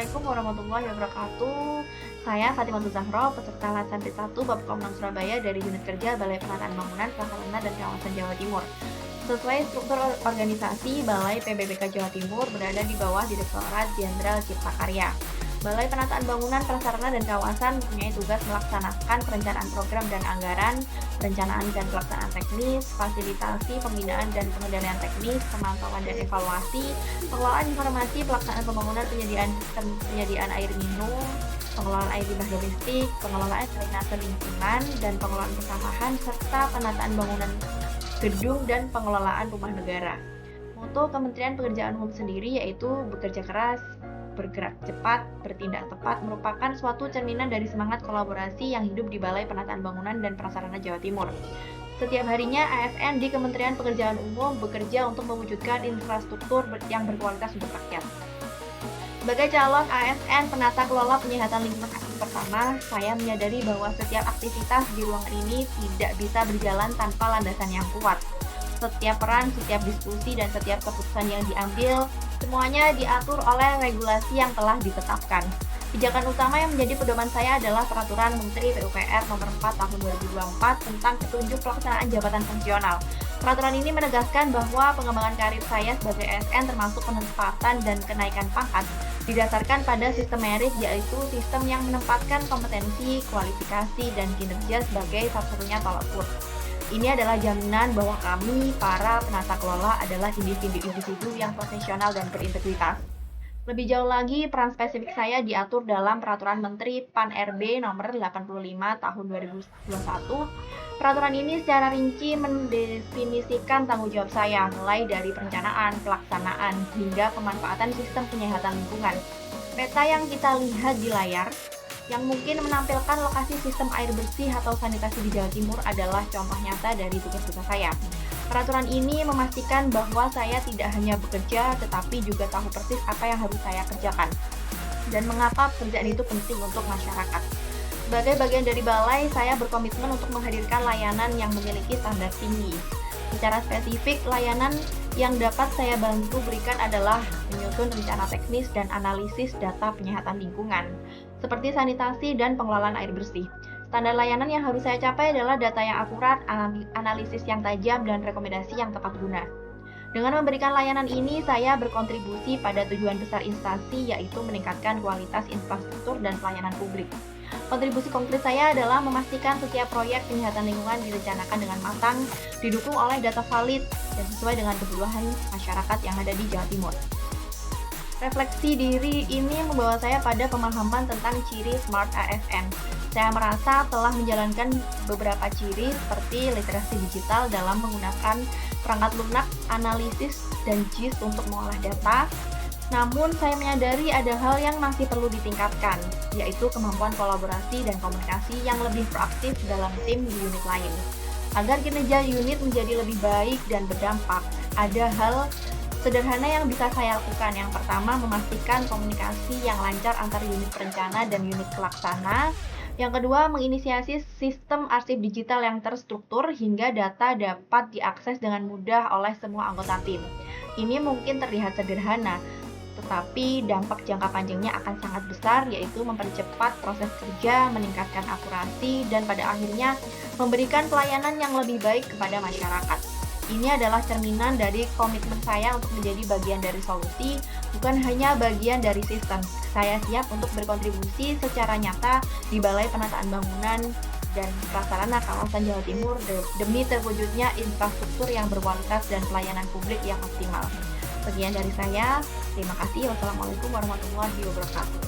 Assalamualaikum warahmatullahi wabarakatuh. Saya Fatimah Zahra, peserta Lasan D1 Babkom 6 Surabaya dari Unit Kerja Balai Penataan Bangunan, Prasarana dan Kawasan Jawa Timur. Sesuai struktur organisasi, Balai PBBK Jawa Timur berada di bawah Direktorat Jenderal Cipta Karya. Balai Penataan Bangunan, Prasarana dan Kawasan mempunyai tugas melaksanakan perencanaan program dan anggaran, perencanaan dan pelaksanaan teknis, fasilitasi pembinaan dan pengendalian teknis, pemantauan dan evaluasi, pengelolaan informasi, pelaksanaan pembangunan penyediaan sistem penyediaan air minum, pengelolaan air limbah domestik, pengelolaan drainase lingkungan, dan pengelolaan persawahan, serta penataan bangunan gedung dan pengelolaan rumah negara. Moto Kementerian Pekerjaan Umum sendiri yaitu bekerja keras, bergerak cepat, bertindak tepat merupakan suatu cerminan dari semangat kolaborasi yang hidup di Balai Penataan Bangunan dan Prasarana Jawa Timur. Setiap harinya ASN di Kementerian Pekerjaan Umum bekerja untuk mewujudkan infrastruktur yang berkualitas untuk rakyat. Sebagai calon ASN penata kelola penyihatan lingkungan aksi pertama, saya menyadari bahwa setiap aktivitas di ruangan ini tidak bisa berjalan tanpa landasan yang kuat. Setiap peran, setiap diskusi, dan setiap keputusan yang diambil, semuanya diatur oleh regulasi yang telah ditetapkan. Pijakan utama yang menjadi pedoman saya adalah Peraturan Menteri PUPR Nomor 4 Tahun 2024 tentang petunjuk pelaksanaan jabatan fungsional. Peraturan ini menegaskan bahwa pengembangan karir saya sebagai ASN termasuk penempatan dan kenaikan pangkat didasarkan pada sistem merit, yaitu sistem yang menempatkan kompetensi, kualifikasi, dan kinerja sebagai satu-satunya tolak ukur. Ini adalah jaminan bahwa kami, para penata kelola, adalah individu-individu yang profesional dan berintegritas. Lebih jauh lagi, peran spesifik saya diatur dalam Peraturan Menteri PAN-RB Nomor 85 Tahun 2021. Peraturan ini secara rinci mendefinisikan tanggung jawab saya, mulai dari perencanaan, pelaksanaan, hingga pemanfaatan sistem penyihatan lingkungan. Peta yang kita lihat di layar yang mungkin menampilkan lokasi sistem air bersih atau sanitasi di Jawa Timur adalah contoh nyata dari tugas-tugas saya. Peraturan ini memastikan bahwa saya tidak hanya bekerja, tetapi juga tahu persis apa yang harus saya kerjakan dan mengapa pekerjaan itu penting untuk masyarakat. Sebagai bagian dari balai, saya berkomitmen untuk menghadirkan layanan yang memiliki standar tinggi. Secara spesifik, layanan yang dapat saya bantu berikan adalah menyusun rencana teknis dan analisis data penyihatan lingkungan, seperti sanitasi dan pengelolaan air bersih. Standar layanan yang harus saya capai adalah data yang akurat, analisis yang tajam, dan rekomendasi yang tepat guna. Dengan memberikan layanan ini, saya berkontribusi pada tujuan besar instansi, yaitu meningkatkan kualitas infrastruktur dan pelayanan publik. Kontribusi konkret saya adalah memastikan setiap proyek penyihatan lingkungan direncanakan dengan matang, didukung oleh data valid, dan sesuai dengan kebutuhan masyarakat yang ada di Jawa Timur. Refleksi diri ini membawa saya pada pemahaman tentang ciri Smart ASN. Saya merasa telah menjalankan beberapa ciri seperti literasi digital dalam menggunakan perangkat lunak, analisis, dan JIS untuk mengolah data. Namun, saya menyadari ada hal yang masih perlu ditingkatkan, yaitu kemampuan kolaborasi dan komunikasi yang lebih proaktif dalam tim di unit lain. Agar kinerja unit menjadi lebih baik dan berdampak, ada hal sederhana yang bisa saya lakukan. Yang pertama, memastikan komunikasi yang lancar antar unit perencana dan unit pelaksana. Yang kedua, menginisiasi sistem arsip digital yang terstruktur hingga data dapat diakses dengan mudah oleh semua anggota tim. Ini mungkin terlihat sederhana, tetapi dampak jangka panjangnya akan sangat besar, yaitu mempercepat proses kerja, meningkatkan akurasi, dan pada akhirnya memberikan pelayanan yang lebih baik kepada masyarakat. Ini adalah cerminan dari komitmen saya untuk menjadi bagian dari solusi, bukan hanya bagian dari sistem. Saya siap untuk berkontribusi secara nyata di Balai Penataan Bangunan dan Prasarana Kawasan Jawa Timur demi terwujudnya infrastruktur yang berkualitas dan pelayanan publik yang optimal. Sekian dari saya, terima kasih. Wassalamualaikum warahmatullahi wabarakatuh.